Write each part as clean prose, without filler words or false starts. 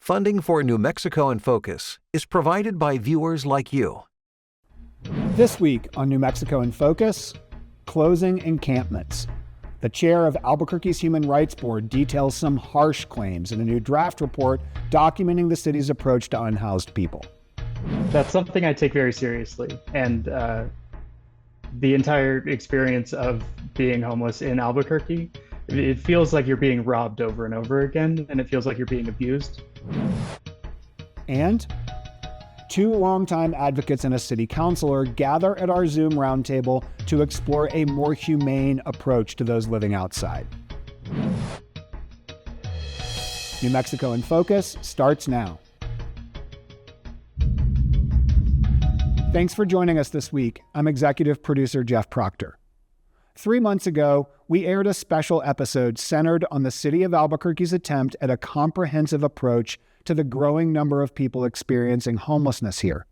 Funding for New Mexico in Focus is provided by viewers like you. This week on New Mexico in Focus, closing encampments. The chair of Albuquerque's Human Rights Board details some harsh claims in a new draft report documenting the city's approach to unhoused people. That's something I take very seriously. And the entire experience of being homeless in Albuquerque, it feels like you're being robbed over and over again, and it feels like you're being abused. And two longtime advocates and a city councilor gather at our Zoom roundtable to explore a more humane approach to those living outside. New Mexico in Focus starts now. Thanks for joining us this week. I'm executive producer Jeff Proctor. 3 months ago, we aired a special episode centered on the city of Albuquerque's attempt at a comprehensive approach to the growing number of people experiencing homelessness here.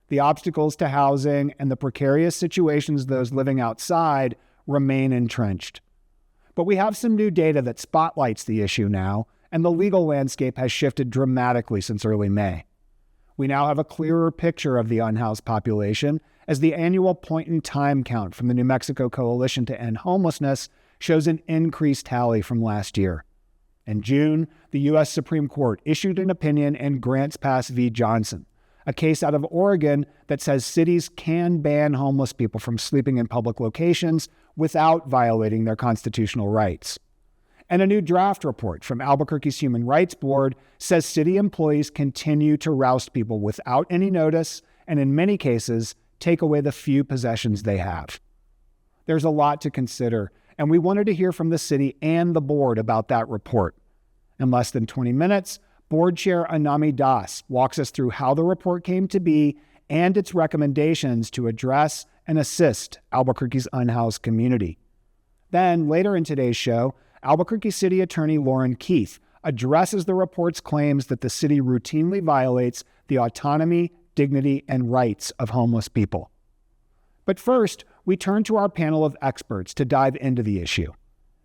The obstacles to housing and the precarious situations those living outside remain entrenched. But we have some new data that spotlights the issue now, and the legal landscape has shifted dramatically since early May. We now have a clearer picture of the unhoused population as the annual point-in-time count from the New Mexico Coalition to End Homelessness shows an increased tally from last year. In June, the U.S. Supreme Court issued an opinion in Grants Pass v. Johnson, a case out of Oregon that says cities can ban homeless people from sleeping in public locations without violating their constitutional rights. And a new draft report from Albuquerque's Human Rights Board says city employees continue to roust people without any notice and, in many cases, take away the few possessions they have. There's a lot to consider, and we wanted to hear from the city and the board about that report. In less than 20 minutes, Board Chair Anami Das walks us through how the report came to be and its recommendations to address and assist Albuquerque's unhoused community. Then, later in today's show, Albuquerque City Attorney Lauren Keith addresses the report's claims that the city routinely violates the autonomy, dignity, and rights of homeless people. But first, we turn to our panel of experts to dive into the issue.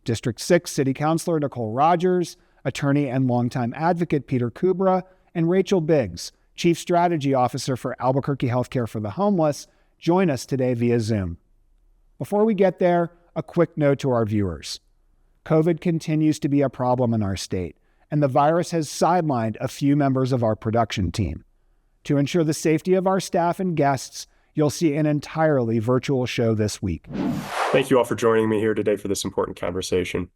District 6 City Councilor Nicole Rogers, attorney and longtime advocate Peter Kubra, and Rachel Biggs, Chief Strategy Officer for Albuquerque Healthcare for the Homeless, join us today via Zoom. Before we get there, a quick note to our viewers. COVID continues to be a problem in our state, and the virus has sidelined a few members of our production team. To ensure the safety of our staff and guests, you'll see an entirely virtual show this week. Thank you all for joining me here today for this important conversation.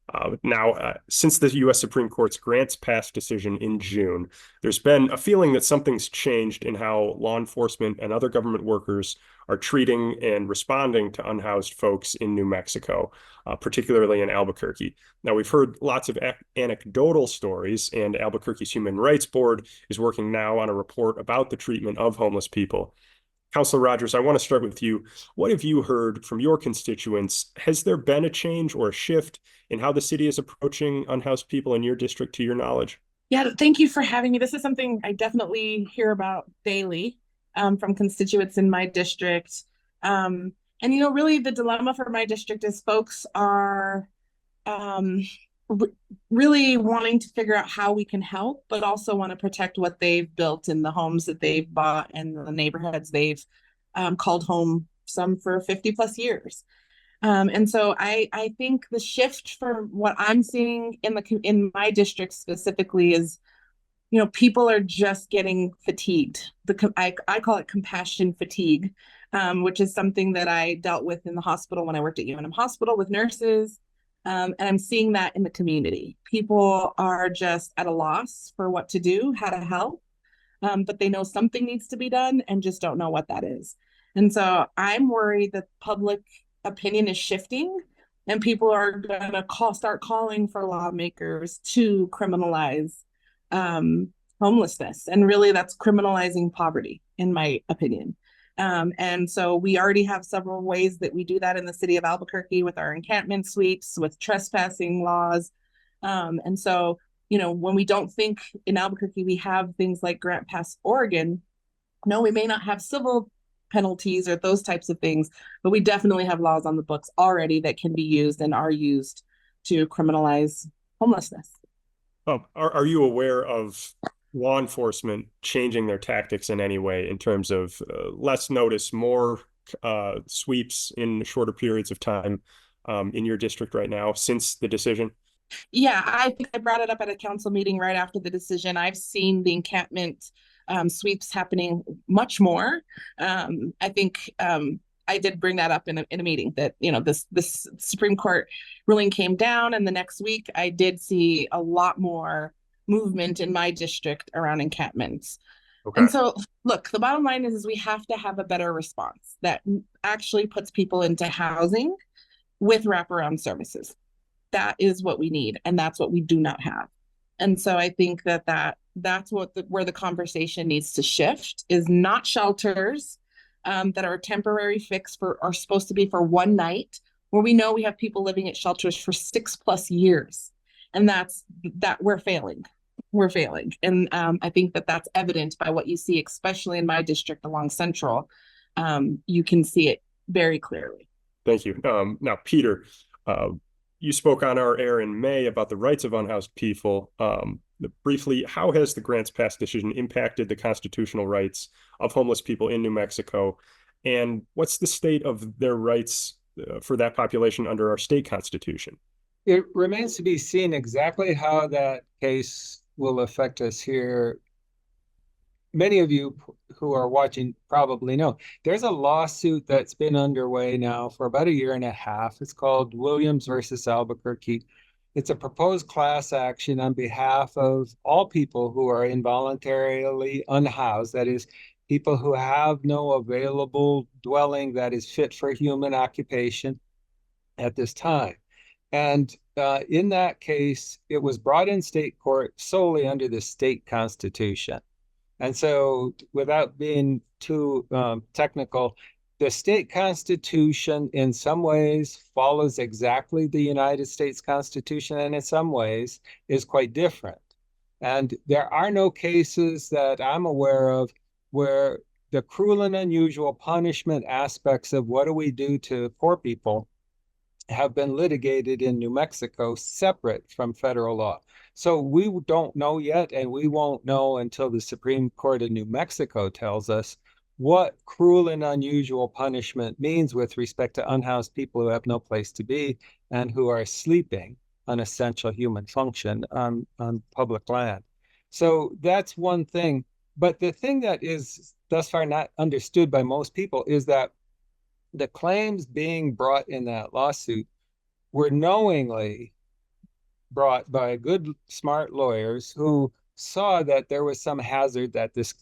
Since the U.S. Supreme Court's Grants Pass decision in June, there's been a feeling that something's changed in how law enforcement and other government workers are treating and responding to unhoused folks in New Mexico, particularly in Albuquerque. Now, we've heard lots of anecdotal stories, and Albuquerque's Human Rights Board is working now on a report about the treatment of homeless people. Councilor Rogers, I want to start with you. What have you heard from your constituents? Has there been a change or a shift in how the city is approaching unhoused people in your district, to your knowledge? Yeah, thank you for having me. This is something I definitely hear about daily from constituents in my district. And, really the dilemma for my district is folks are really wanting to figure out how we can help, but also want to protect what they've built in the homes that they've bought and the neighborhoods they've called home, some for 50 plus years. And so I think the shift for what I'm seeing in my district specifically is, people are just getting fatigued. I call it compassion fatigue, which is something that I dealt with in the hospital when I worked at UNM Hospital with nurses. And I'm seeing that in the community. People are just at a loss for what to do, how to help, but they know something needs to be done and just don't know what that is. And so I'm worried that public opinion is shifting and people are going to start calling for lawmakers to criminalize homelessness. And really that's criminalizing poverty, in my opinion. And so we already have several ways that we do that in the city of Albuquerque with our encampment sweeps, with trespassing laws. And so, when we don't think in Albuquerque, we have things like Grants Pass, Oregon. No, we may not have civil penalties or those types of things, but we definitely have laws on the books already that can be used and are used to criminalize homelessness. Are you aware of law enforcement changing their tactics in any way in terms of less notice, more sweeps in shorter periods of time in your district right now since the decision? Yeah, I think I brought it up at a council meeting right after the decision. I've seen the encampment sweeps happening much more. I think I did bring that up in a meeting that, you know, this Supreme Court ruling came down, and the next week I did see a lot more movement in my district around encampments. Okay. And so, look, the bottom line is we have to have a better response that actually puts people into housing with wraparound services. That is what we need, and that's what we do not have. And so I think that's what where the conversation needs to shift, is not shelters that are a temporary fix are supposed to be for one night, where we know we have people living at shelters for 6+ years, and that we're failing. And I think that's evident by what you see, especially in my district along Central. You can see it very clearly. Thank you. Now, Peter, you spoke on our air in May about the rights of unhoused people. Briefly, how has the Grants Pass decision impacted the constitutional rights of homeless people in New Mexico? And what's the state of their rights for that population under our state constitution? It remains to be seen exactly how that case will affect us here. Many of you who are watching probably know there's a lawsuit that's been underway now for about 1.5 years. It's called Williams versus Albuquerque. It's a proposed class action on behalf of all people who are involuntarily unhoused, that is, people who have no available dwelling that is fit for human occupation at this time. And in that case, it was brought in state court solely under the state constitution. And so, without being too technical, the state constitution in some ways follows exactly the United States Constitution, and in some ways is quite different. And there are no cases that I'm aware of where the cruel and unusual punishment aspects of what do we do to poor people have been litigated in New Mexico separate from federal law. So we don't know yet, and we won't know until the Supreme Court of New Mexico tells us what cruel and unusual punishment means with respect to unhoused people who have no place to be and who are sleeping an essential human function on public land. So that's one thing. But the thing that is thus far not understood by most people is that the claims being brought in that lawsuit were knowingly brought by good, smart lawyers who saw that there was some hazard that this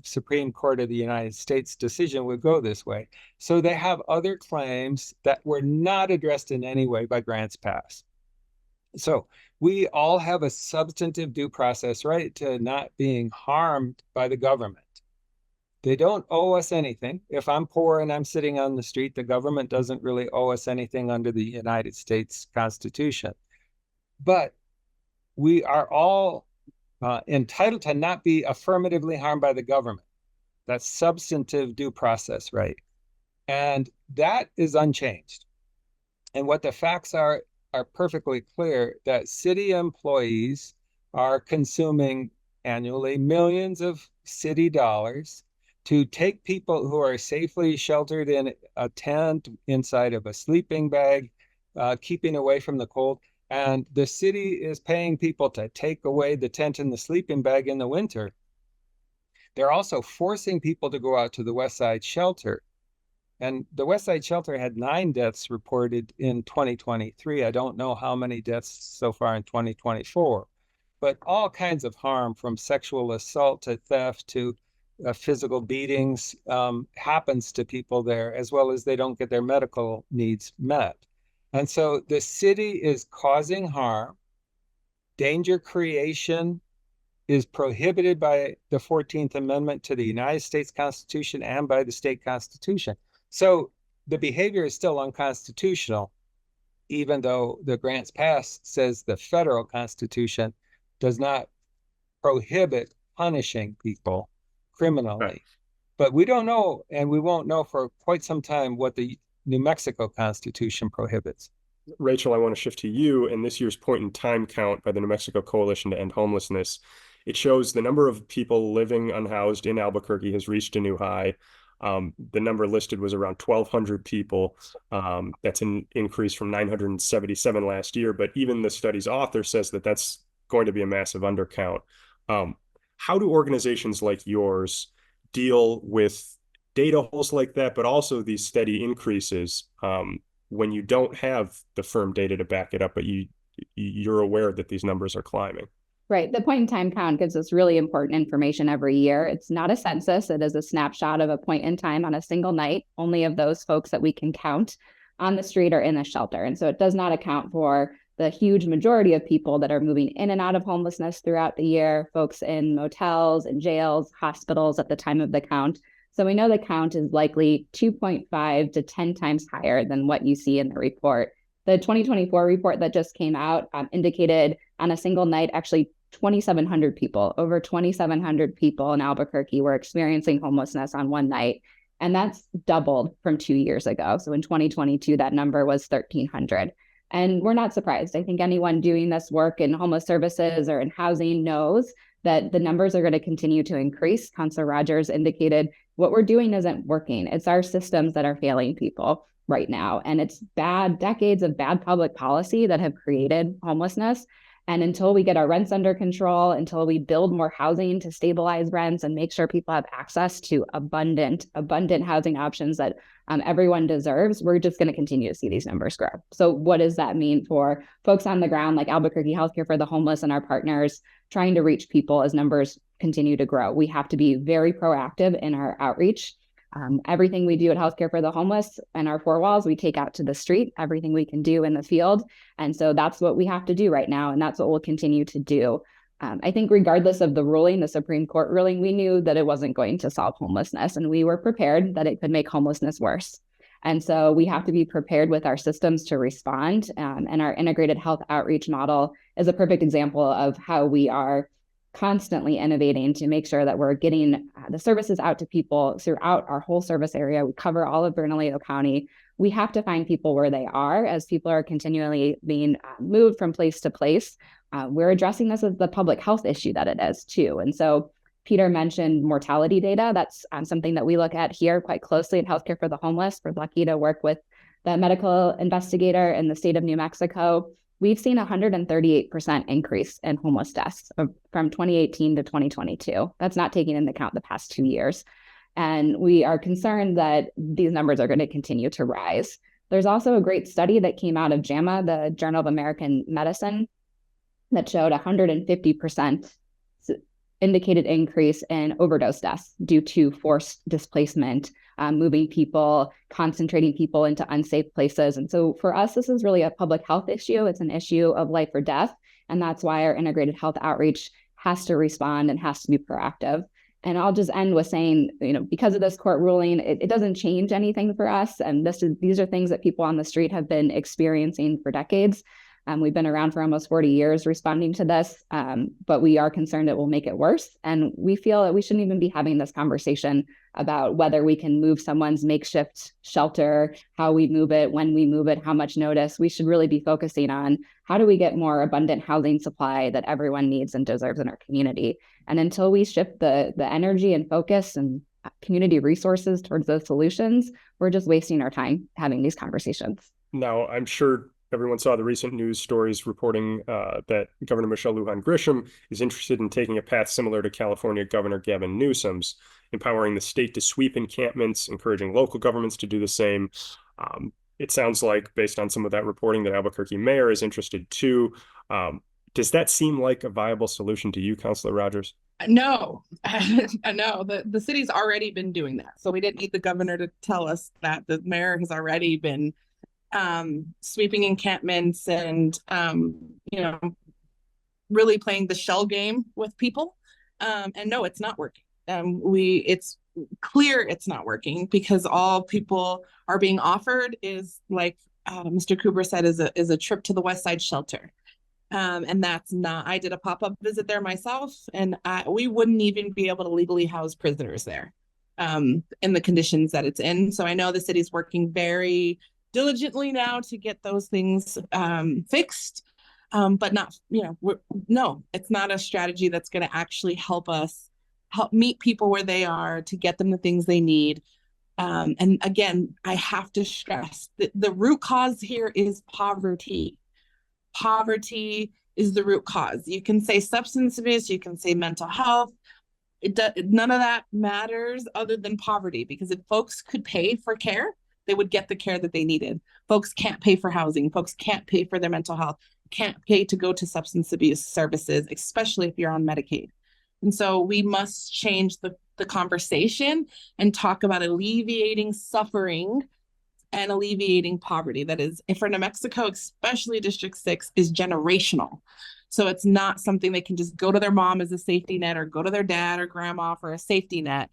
Supreme Court of the United States decision would go this way. So they have other claims that were not addressed in any way by Grants Pass. So we all have a substantive due process right to not being harmed by the government. They don't owe us anything. If I'm poor and I'm sitting on the street, the government doesn't really owe us anything under the United States Constitution. But we are all entitled to not be affirmatively harmed by the government. That's substantive due process right. And that is unchanged. And what the facts are perfectly clear, that city employees are consuming annually millions of city dollars to take people who are safely sheltered in a tent inside of a sleeping bag, keeping away from the cold. And the city is paying people to take away the tent and the sleeping bag in the winter. They're also forcing people to go out to the West Side Shelter. And the West Side Shelter had 9 deaths reported in 2023. I don't know how many deaths so far in 2024, but all kinds of harm, from sexual assault to theft to physical beatings, happens to people there, as well as they don't get their medical needs met. And so the city is causing harm. Danger creation is prohibited by the 14th Amendment to the United States Constitution and by the state constitution. So the behavior is still unconstitutional, even though the Grants Pass says the federal constitution does not prohibit punishing people criminally. Right. But we don't know, and we won't know for quite some time, what the New Mexico Constitution prohibits. Rachel, I want to shift to you and this year's point in time count by the New Mexico Coalition to End Homelessness. It shows the number of people living unhoused in Albuquerque has reached a new high. The number listed was around 1,200 people. That's an increase from 977 last year, but even the study's author says that that's going to be a massive undercount. How do organizations like yours deal with data holes like that, but also these steady increases when you don't have the firm data to back it up, but you're aware that these numbers are climbing? Right. The point in time count gives us really important information every year. It's not a census. It is a snapshot of a point in time on a single night, only of those folks that we can count on the street or in a shelter. And so it does not account for the huge majority of people that are moving in and out of homelessness throughout the year, folks in motels and jails, hospitals at the time of the count. So we know the count is likely 2.5 to 10 times higher than what you see in the report. The 2024 report that just came out indicated on a single night, actually 2,700 people, over 2,700 people in Albuquerque were experiencing homelessness on one night. And that's doubled from 2 years ago. So in 2022, that number was 1,300. And we're not surprised. I think anyone doing this work in homeless services or in housing knows that the numbers are going to continue to increase. Councilor Rogers indicated what we're doing isn't working. It's our systems that are failing people right now. And it's decades of bad public policy that have created homelessness. And until we get our rents under control, until we build more housing to stabilize rents and make sure people have access to abundant housing options that everyone deserves, we're just going to continue to see these numbers grow. So what does that mean for folks on the ground like Albuquerque Healthcare for the Homeless and our partners trying to reach people as numbers continue to grow? We have to be very proactive in our outreach. Everything we do at Healthcare for the Homeless and our four walls, we take out to the street, everything we can do in the field. And so that's what we have to do right now. And that's what we'll continue to do. I think regardless of the ruling, the Supreme Court ruling, we knew that it wasn't going to solve homelessness, and we were prepared that it could make homelessness worse. And so we have to be prepared with our systems to respond. And our integrated health outreach model is a perfect example of how we are constantly innovating to make sure that we're getting the services out to people throughout our whole service area. We cover all of Bernalillo County. We have to find people where they are as people are continually being moved from place to place. We're addressing this as the public health issue that it is too. And so Peter mentioned mortality data. That's something that we look at here quite closely in Healthcare for the Homeless. We're lucky to work with the medical investigator in the state of New Mexico. We've seen a 138% increase in homeless deaths from 2018 to 2022. That's not taking into account the past 2 years. And we are concerned that these numbers are going to continue to rise. There's also a great study that came out of JAMA, the Journal of American Medicine, that showed 150% indicated increase in overdose deaths due to forced displacement, moving people, concentrating people into unsafe places. And so for us, this is really a public health issue. It's an issue of life or death. And that's why our integrated health outreach has to respond and has to be proactive. And I'll just end with saying, because of this court ruling, it doesn't change anything for us. And these are things that people on the street have been experiencing for decades. We've been around for almost 40 years responding to this, but we are concerned it will make it worse. And we feel that we shouldn't even be having this conversation about whether we can move someone's makeshift shelter, how we move it, when we move it, how much notice. We should really be focusing on how do we get more abundant housing supply that everyone needs and deserves in our community. And until we shift the energy and focus and community resources towards those solutions, we're just wasting our time having these conversations. Now, I'm sure everyone saw the recent news stories reporting that Governor Michelle Lujan Grisham is interested in taking a path similar to California Governor Gavin Newsom's, empowering the state to sweep encampments, encouraging local governments to do the same. It sounds like, based on some of that reporting, that Albuquerque mayor is interested too. Does that seem like a viable solution to you, Councilor Rogers? No, no, the city's already been doing that. So we didn't need the governor to tell us that. The mayor has already been sweeping encampments and, really playing the shell game with people. And no, it's not working. It's clear it's not working because all people are being offered is, like Mr. Cooper said, is a trip to the West Side Shelter. And that's not, I did a pop-up visit there myself, and we wouldn't even be able to legally house prisoners there in the conditions that it's in. So I know the city's working very diligently now to get those things fixed. but not, no, it's not a strategy that's going to actually help us help meet people where they are to get them the things they need. And again, I have to stress that the root cause here is poverty. Poverty is the root cause. You can say substance abuse, you can say mental health. None of that matters other than poverty, because if folks could pay for care, they would get the care that they needed. Folks can't pay for housing. Folks can't pay for their mental health, can't pay to go to substance abuse services, especially if you're on Medicaid. And so we must change the conversation and talk about alleviating suffering and alleviating poverty. That is, for New Mexico, especially District 6, is generational. So it's not something they can just go to their mom as a safety net or go to their dad or grandma for a safety net.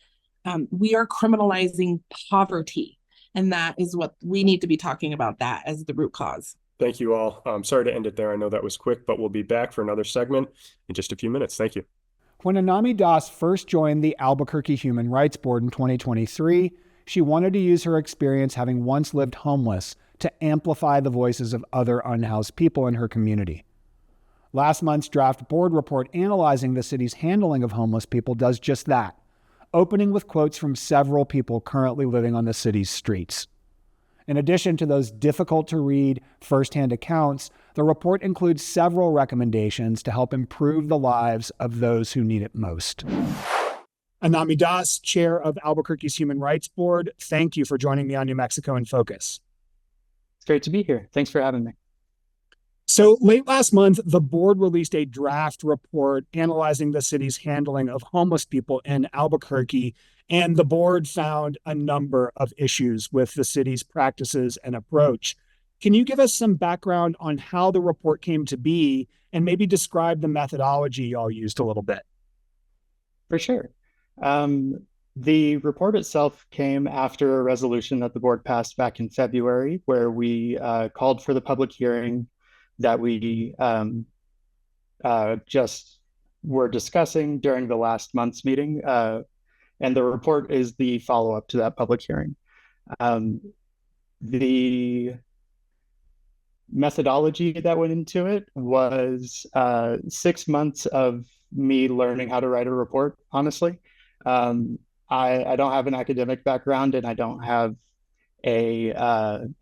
We are criminalizing poverty. And that is what we need to be talking about, that as the root cause. Thank you all. Sorry to end it there. I know that was quick, but we'll be back for another segment in just a few minutes. Thank you. When Anami Das first joined the Albuquerque Human Rights Board in 2023, she wanted to use her experience having once lived homeless to amplify the voices of other unhoused people in her community. Last month's draft board report analyzing the city's handling of homeless people does just that, opening with quotes from several people currently living on the city's streets. In addition to those difficult-to-read firsthand accounts, the report includes several recommendations to help improve the lives of those who need it most. Anami Das, chair of Albuquerque's Human Rights Board, thank you for joining me on New Mexico in Focus. It's great to be here. Thanks for having me. So late last month, the board released a draft report analyzing the city's handling of homeless people in Albuquerque, and the board found a number of issues with the city's practices and approach. Can you give us some background on how the report came to be and maybe describe the methodology y'all used a little bit? For sure. The report itself came after a resolution that the board passed back in February, where we called for the public hearing that we just were discussing during the last month's meeting. And the report is the follow-up to that public hearing. The methodology that went into it was 6 months of me learning how to write a report, honestly. I don't have an academic background, and I don't have a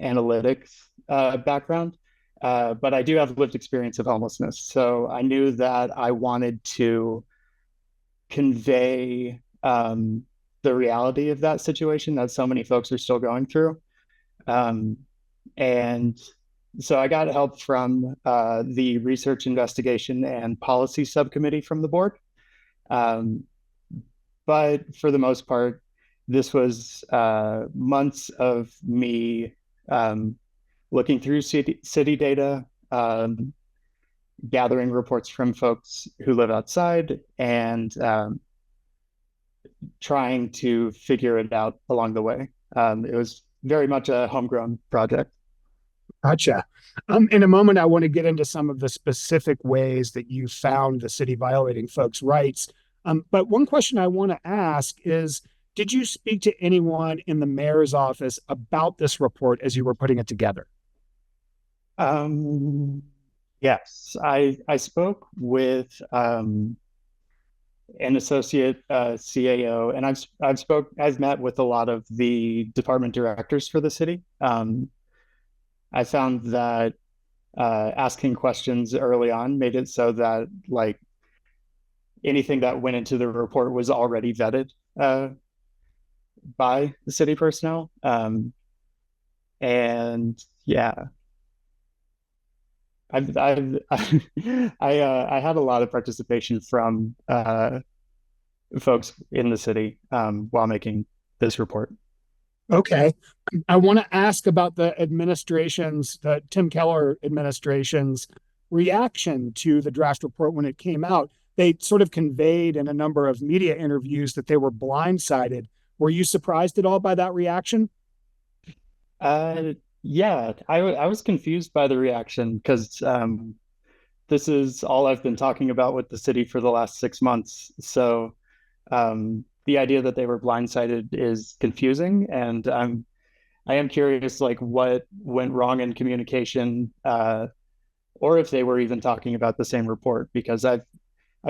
analytics background, but I do have lived experience of homelessness. So I knew that I wanted to convey the reality of that situation that so many folks are still going through. And so I got help from the Research, Investigation, and Policy Subcommittee from the board. But for the most part, this was months of me looking through city data, gathering reports from folks who live outside, and trying to figure it out along the way. It was very much a homegrown project. Gotcha. In a moment, I want to get into some of the specific ways that you found the city violating folks' rights. But one question I want to ask is, did you speak to anyone in the mayor's office about this report as you were putting it together? Yes, I spoke with an associate CAO, and I've met with a lot of the department directors for the city. I found that asking questions early on made it so that like anything that went into the report was already vetted by the city personnel. And yeah, I had a lot of participation from folks in the city while making this report. Okay. I want to ask about the Tim Keller administration's reaction to the draft report when it came out. They sort of conveyed in a number of media interviews that they were blindsided. Were you surprised at all by that reaction? Yeah, I was confused by the reaction because this is all I've been talking about with the city for the last 6 months. So the idea that they were blindsided is confusing, and I am curious, like, what went wrong in communication or if they were even talking about the same report, because I've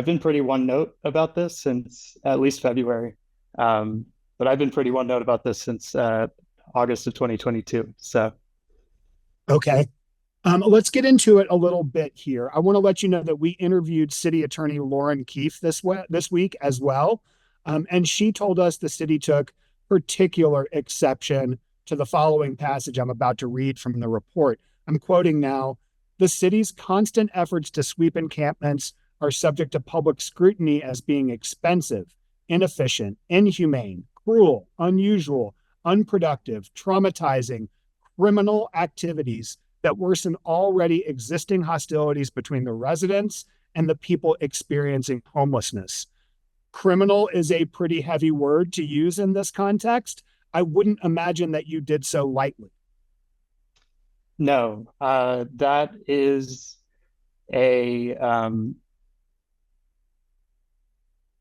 been pretty one note about this since at least February. But I've been pretty one note about this since August of 2022. So Okay. Let's get into it a little bit here. I want to let you know that we interviewed City Attorney Lauren Keefe this week as well. And she told us the city took particular exception to the following passage I'm about to read from the report. I'm quoting now: "The city's constant efforts to sweep encampments are subject to public scrutiny as being expensive, inefficient, inhumane, cruel, unusual, unproductive, traumatizing, criminal activities that worsen already existing hostilities between the residents and the people experiencing homelessness." Criminal is a pretty heavy word to use in this context. I wouldn't imagine that you did so lightly. no, that is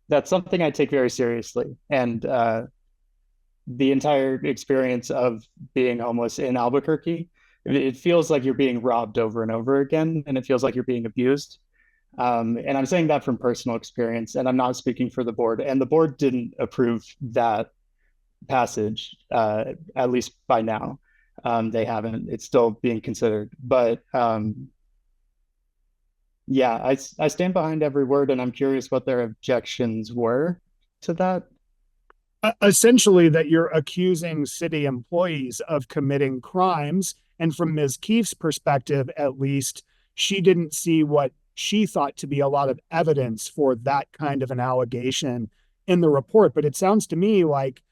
that's something I take very seriously. And the entire experience of being homeless in Albuquerque, it feels like you're being robbed over and over again, and it feels like you're being abused. And I'm saying that from personal experience, and I'm not speaking for the board. And the board didn't approve that passage, at least by now. They haven't. It's still being considered. But yeah, I stand behind every word, and I'm curious what their objections were to that. Essentially, that you're accusing city employees of committing crimes. And from Ms. Keefe's perspective, at least, she didn't see what she thought to be a lot of evidence for that kind of an allegation in the report. But it sounds to me like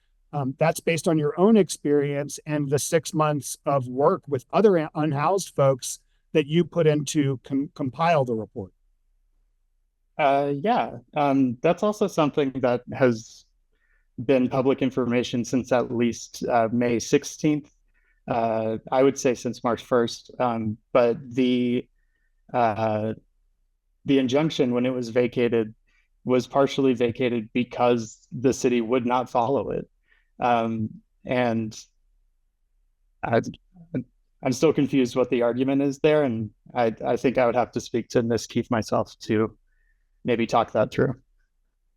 that's based on your own experience and the 6 months of work with other unhoused folks that you put into compile the report. Yeah, that's also something that has been public information since at least May 16th. I would say since March 1st. But the injunction, when it was vacated, was partially vacated because the city would not follow it. And I'm still confused what the argument is there. And I think I would have to speak to Ms. Keefe myself to maybe talk that through.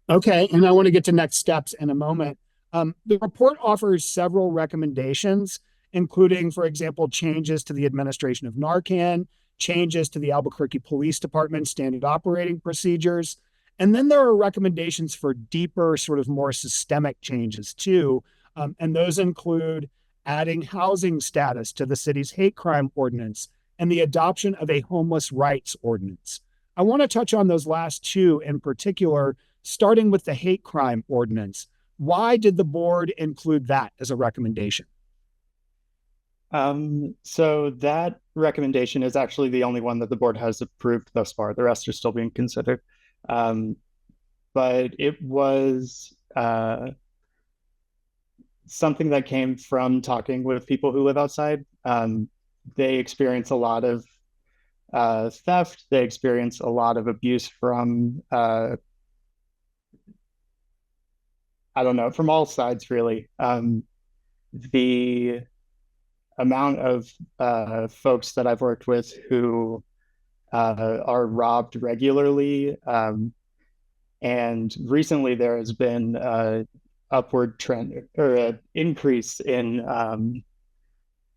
Okay, and I want to get to next steps in a moment. The report offers several recommendations, including, for example, changes to the administration of Narcan, changes to the Albuquerque Police Department standard operating procedures. And then there are recommendations for deeper, sort of more systemic changes too. And those include adding housing status to the city's hate crime ordinance and the adoption of a homeless rights ordinance. I want to touch on those last two in particular, starting with the hate crime ordinance. Why did the board include that as a recommendation? So that recommendation is actually the only one that the board has approved thus far. The rest are still being considered. But it was something that came from talking with people who live outside. They experience a lot of theft. They experience a lot of abuse from, I don't know, from all sides, really. The amount of folks that I've worked with who are robbed regularly. And recently there has been an upward trend or an increase in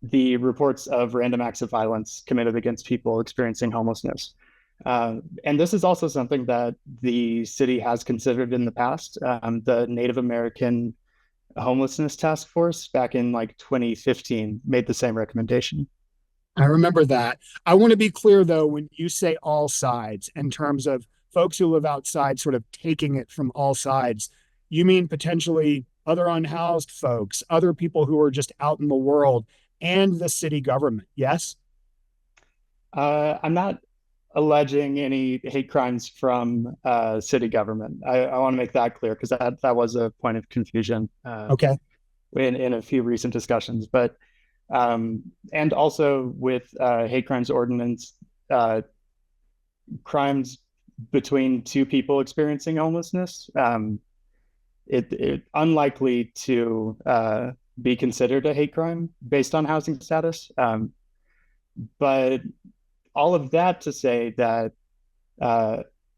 the reports of random acts of violence committed against people experiencing homelessness. And this is also something that the city has considered in the past. The Native American Homelessness Task Force back in like 2015 made the same recommendation. I remember that. I want to be clear, though, when you say all sides, in terms of folks who live outside sort of taking it from all sides, you mean potentially other unhoused folks, other people who are just out in the world, and the city government, yes? I'm not alleging any hate crimes from city government. I want to make that clear because that was a point of confusion Okay. in a few recent discussions. But and also with hate crimes ordinance, crimes between two people experiencing homelessness, it unlikely to be considered a hate crime based on housing status. But all of that to say that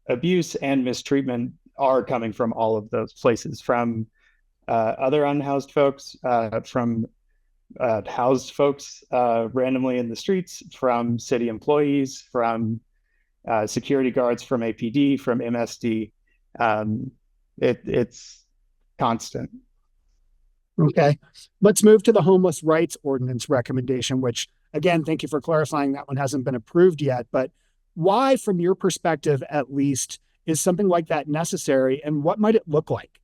abuse and mistreatment are coming from all of those places, from other unhoused folks, from housed folks randomly in the streets, from city employees, from security guards, from APD, from MSD. It's constant. Okay. Let's move to the homeless rights ordinance recommendation, which, again, thank you for clarifying that one hasn't been approved yet. But why, from your perspective at least, is something like that necessary, and what might it look like?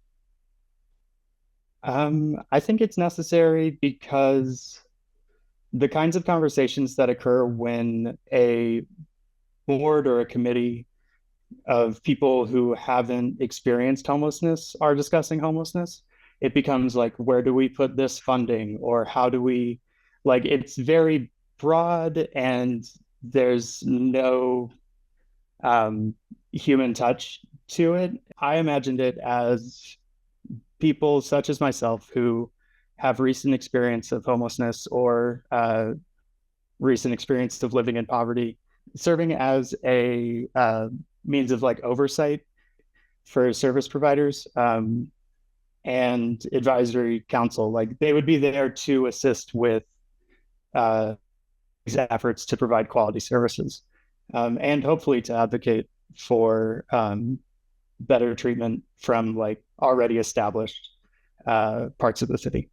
I think it's necessary because the kinds of conversations that occur when a board or a committee of people who haven't experienced homelessness are discussing homelessness, it becomes like, where do we put this funding, or how do we, like, it's very broad and there's no human touch to it. I imagined it as people such as myself who have recent experience of homelessness or recent experience of living in poverty, serving as a means of like oversight for service providers and advisory council. Like, they would be there to assist with these efforts to provide quality services and hopefully to advocate for better treatment from like already established parts of the city.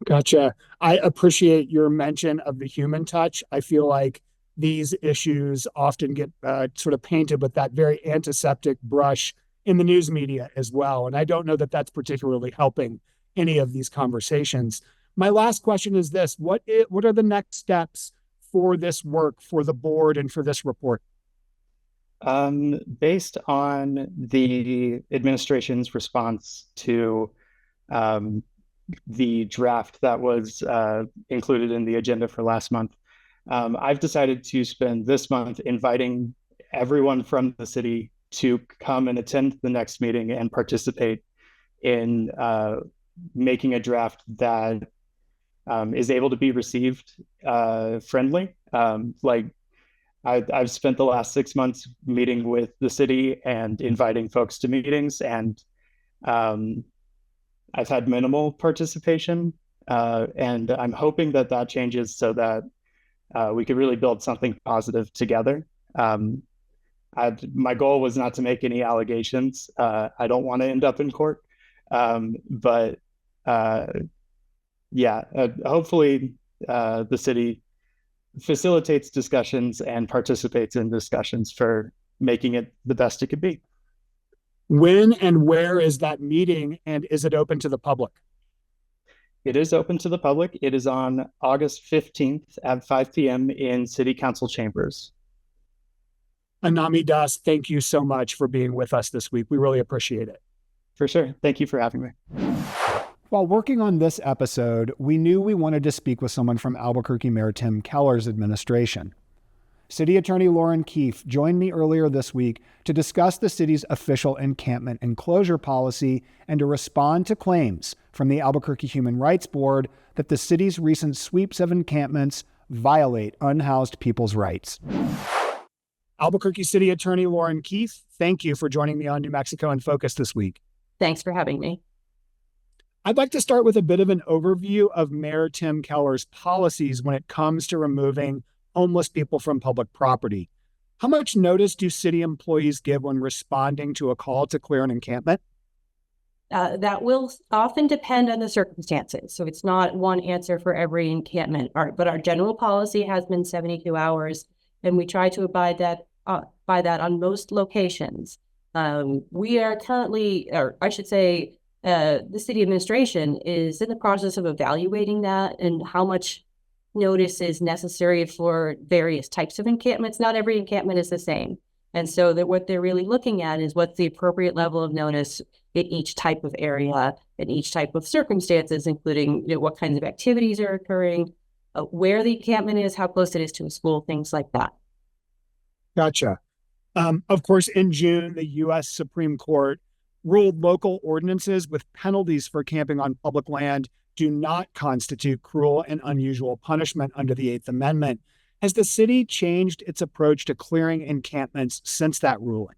Gotcha. I appreciate your mention of the human touch. I feel like these issues often get sort of painted with that very antiseptic brush in the news media as well. And I don't know that that's particularly helping any of these conversations. My last question is this: what are the next steps for this work, for the board, and for this report? Based on the administration's response to the draft that was included in the agenda for last month, I've decided to spend this month inviting everyone from the city to come and attend the next meeting and participate in making a draft that is able to be received friendly. I've spent the last 6 months meeting with the city and inviting folks to meetings, and I've had minimal participation, and I'm hoping that that changes so that we could really build something positive together. My goal was not to make any allegations. I don't want to end up in court, but hopefully the city facilitates discussions and participates in discussions for making it the best it could be. When and where is that meeting, and is it open to the public? It is open to the public. It is on August 15th at 5 p.m. in City Council chambers. Anami Das, thank you so much for being with us this week. We really appreciate it. For sure. Thank you for having me. While working on this episode, we knew we wanted to speak with someone from Albuquerque Mayor Tim Keller's administration. City Attorney Lauren Keefe joined me earlier this week to discuss the city's official encampment enclosure policy and to respond to claims from the Albuquerque Human Rights Board that the city's recent sweeps of encampments violate unhoused people's rights. Albuquerque City Attorney Lauren Keefe, thank you for joining me on New Mexico in Focus this week. Thanks for having me. I'd like to start with a bit of an overview of Mayor Tim Keller's policies when it comes to removing homeless people from public property. How much notice do city employees give when responding to a call to clear an encampment? That will often depend on the circumstances. So it's not one answer for every encampment, but our general policy has been 72 hours, and we try to abide by that on most locations. We are currently, or I should say, the city administration is in the process of evaluating that and how much notice is necessary for various types of encampments. Not every encampment is the same. And so what they're really looking at is what's the appropriate level of notice in each type of area, in each type of circumstances, including what kinds of activities are occurring, where the encampment is, how close it is to a school, things like that. Gotcha. Of course, in June, the U.S. Supreme Court ruled local ordinances with penalties for camping on public land do not constitute cruel and unusual punishment under the Eighth Amendment. Has the city changed its approach to clearing encampments since that ruling?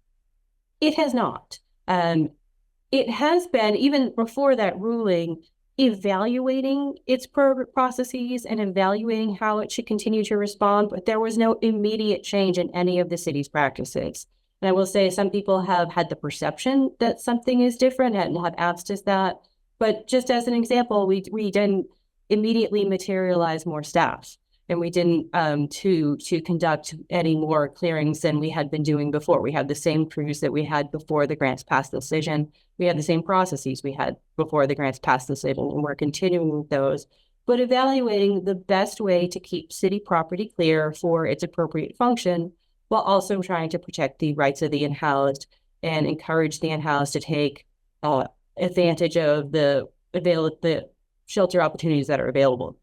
It has not. It has been, even before that ruling, evaluating its processes and evaluating how it should continue to respond, but there was no immediate change in any of the city's practices. And I will say some people have had the perception that something is different and have asked us that. But just as an example, we didn't immediately materialize more staff, and we didn't to conduct any more clearings than we had been doing before. We had the same crews that we had before the grants passed decision. We had the same processes we had before the grants passed decision, and we're continuing with those, but evaluating the best way to keep city property clear for its appropriate function, while also trying to protect the rights of the unhoused and encourage the unhoused to take advantage of the shelter opportunities that are available.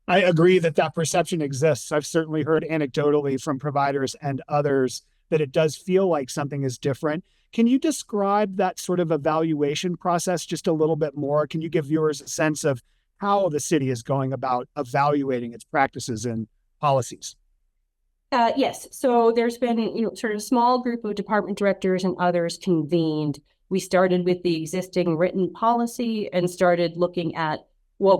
I agree that perception exists. I've certainly heard anecdotally from providers and others that it does feel like something is different. Can you describe that sort of evaluation process just a little bit more? Can you give viewers a sense of how the city is going about evaluating its practices and policies? Yes. So there's been, sort of a small group of department directors and others convened. We started with the existing written policy and started looking at what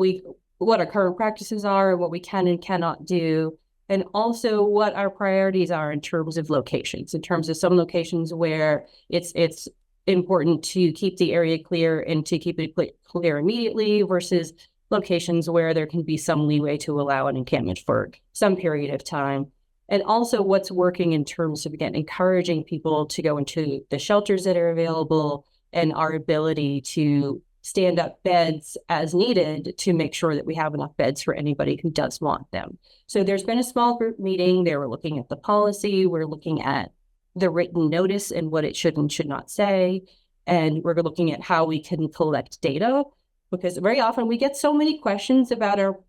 our current practices are, what we can and cannot do, and also what our priorities are in terms of locations, in terms of some locations where it's important to keep the area clear and to keep it clear immediately versus locations where there can be some leeway to allow an encampment for some period of time. And also what's working in terms of, again, encouraging people to go into the shelters that are available and our ability to stand up beds as needed to make sure that we have enough beds for anybody who does want them. So there's been a small group meeting. They were looking at the policy. We're looking at the written notice and what it should and should not say. And we're looking at how we can collect data, because very often we get so many questions about our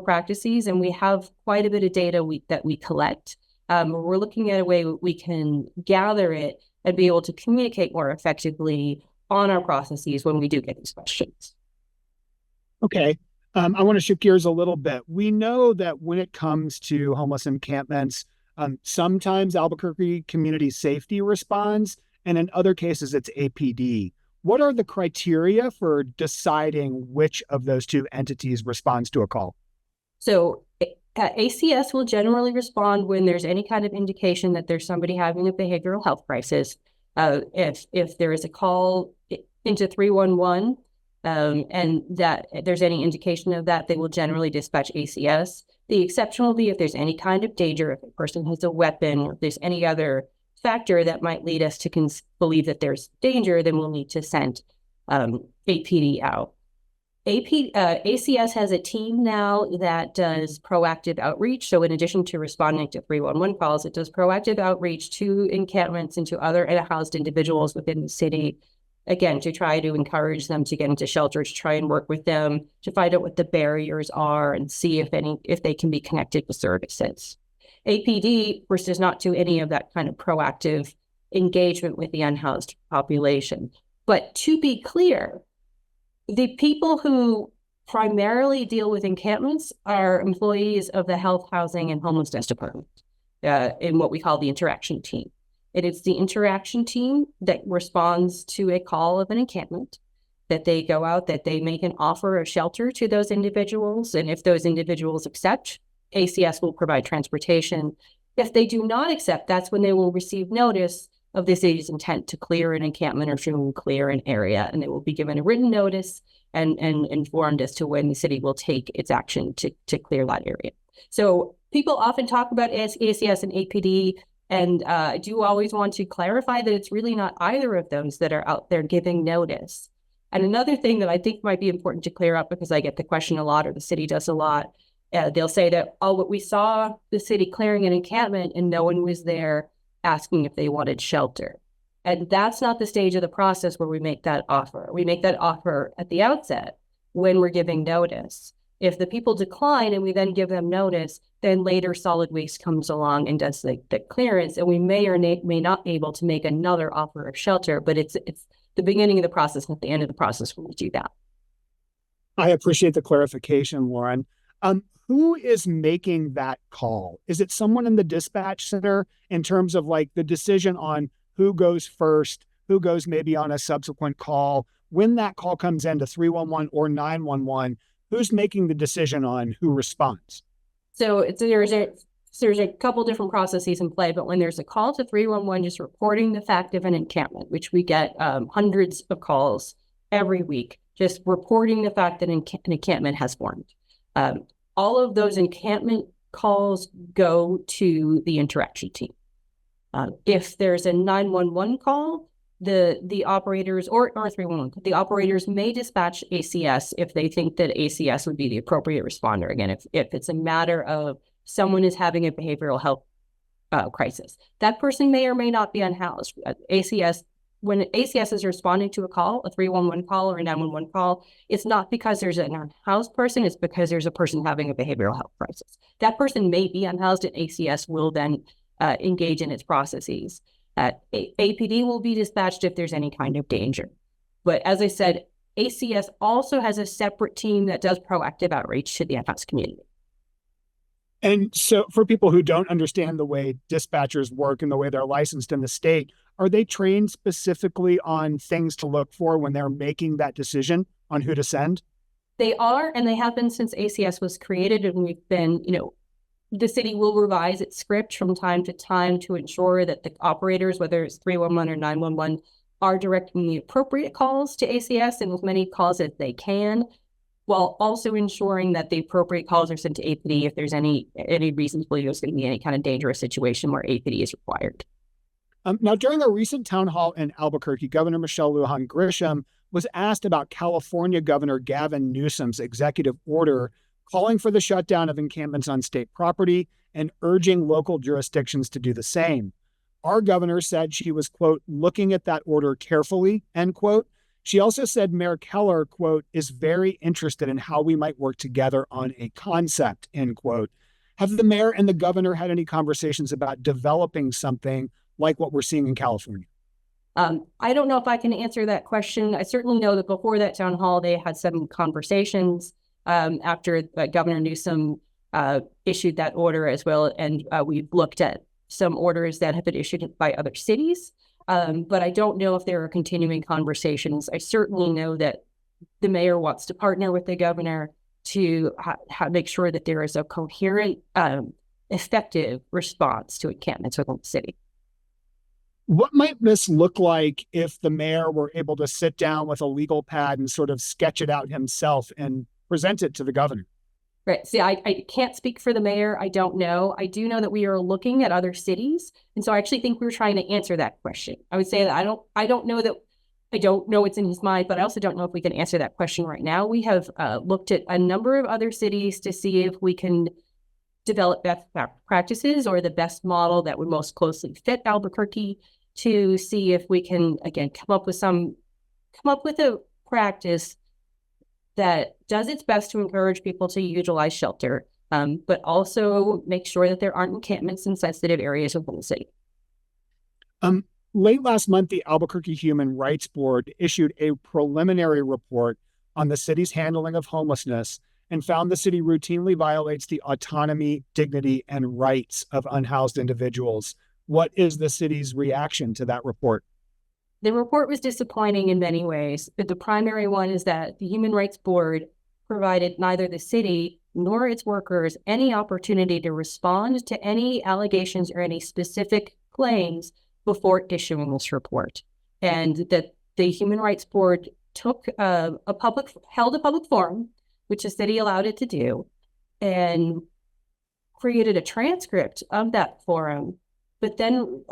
practices, and we have quite a bit of data that we collect. We're looking at a way we can gather it and be able to communicate more effectively on our processes when we do get these questions. Okay. I want to shift gears a little bit. We know that when it comes to homeless encampments, sometimes Albuquerque Community Safety responds, and in other cases, it's APD. What are the criteria for deciding which of those two entities responds to a call? So ACS will generally respond when there's any kind of indication that there's somebody having a behavioral health crisis. If there is a call into 311 and that there's any indication of that, they will generally dispatch ACS. The exception will be if there's any kind of danger, if a person has a weapon, or if there's any other factor that might lead us to believe that there's danger, then we'll need to send APD out. ACS has a team now that does proactive outreach. So in addition to responding to 311 calls, it does proactive outreach to encampments and to other unhoused individuals within the city, again, to try to encourage them to get into shelter, to try and work with them, to find out what the barriers are and see if they can be connected with services. APD, of course, does not do any of that kind of proactive engagement with the unhoused population. But to be clear, the people who primarily deal with encampments are employees of the Health, Housing, and Homelessness Department in what we call the interaction team. It is the interaction team that responds to a call of an encampment, that they go out, that they make an offer of shelter to those individuals. And if those individuals accept, ACS will provide transportation. If they do not accept, that's when they will receive notice of the city's intent to clear an encampment or to clear an area. And they will be given a written notice and informed as to when the city will take its action to clear that area. So people often talk about ACS and APD, and I do always want to clarify that it's really not either of those that are out there giving notice. And another thing that I think might be important to clear up, because I get the question a lot, or the city does a lot, they'll say that, but we saw the city clearing an encampment and no one was there asking if they wanted shelter. And that's not the stage of the process where we make that offer. We make that offer at the outset when we're giving notice. If the people decline and we then give them notice, then later solid waste comes along and does the clearance, and we may or may not be able to make another offer of shelter, but it's the beginning of the process, not the end of the process when we do that. I appreciate the clarification, Lauren. Who is making that call? Is it someone in the dispatch center in terms of like the decision on who goes first, who goes maybe on a subsequent call? When that call comes into 311 or 911, who's making the decision on who responds? So there's a couple different processes in play, but when there's a call to 311, just reporting the fact of an encampment, which we get hundreds of calls every week, just reporting the fact that an encampment has formed. All of those encampment calls go to the interaction team. If there's a 911 call, the operators or 311, the operators may dispatch ACS if they think that ACS would be the appropriate responder. Again, if it's a matter of someone is having a behavioral health crisis, that person may or may not be unhoused. When ACS is responding to a call, a 311 call or a 911 call, it's not because there's an unhoused person, it's because there's a person having a behavioral health crisis. That person may be unhoused and ACS will then engage in its processes. APD will be dispatched if there's any kind of danger. But as I said, ACS also has a separate team that does proactive outreach to the unhoused community. And so for people who don't understand the way dispatchers work and the way they're licensed in the state, are they trained specifically on things to look for when they're making that decision on who to send? They are, and they have been since ACS was created. And we've been, the city will revise its script from time to time to ensure that the operators, whether it's 311 or 911, are directing the appropriate calls to ACS and as many calls as they can, while also ensuring that the appropriate calls are sent to APD if there's any reason to believe there's going to be any kind of dangerous situation where APD is required. Now, during a recent town hall in Albuquerque, Governor Michelle Lujan Grisham was asked about California Governor Gavin Newsom's executive order calling for the shutdown of encampments on state property and urging local jurisdictions to do the same. Our governor said she was, quote, looking at that order carefully, end quote. She also said Mayor Keller, quote, is very interested in how we might work together on a concept, end quote. Have the mayor and the governor had any conversations about developing something like what we're seeing in California? I don't know if I can answer that question. I certainly know that before that town hall, they had some conversations after Governor Newsom issued that order as well. And we've looked at some orders that have been issued by other cities. But I don't know if there are continuing conversations. I certainly know that the mayor wants to partner with the governor to make sure that there is a coherent, effective response to encampments within the city. What might this look like if the mayor were able to sit down with a legal pad and sort of sketch it out himself and present it to the governor? Right. See, I can't speak for the mayor. I don't know. I do know that we are looking at other cities. And so I actually think we're trying to answer that question. I would say that I don't know what's in his mind, but I also don't know if we can answer that question right now. We have looked at a number of other cities to see if we can develop best practices or the best model that would most closely fit Albuquerque, to see if we can, again, come up with a practice that does its best to encourage people to utilize shelter, but also make sure that there aren't encampments in sensitive areas of the city. Late last month, the Albuquerque Human Rights Board issued a preliminary report on the city's handling of homelessness and found the city routinely violates the autonomy, dignity, and rights of unhoused individuals. What is the city's reaction to that report? The report was disappointing in many ways, but the primary one is that the Human Rights Board provided neither the city nor its workers any opportunity to respond to any allegations or any specific claims before issuing this report. And that the Human Rights Board held a public forum, which the city allowed it to do, and created a transcript of that forum, but then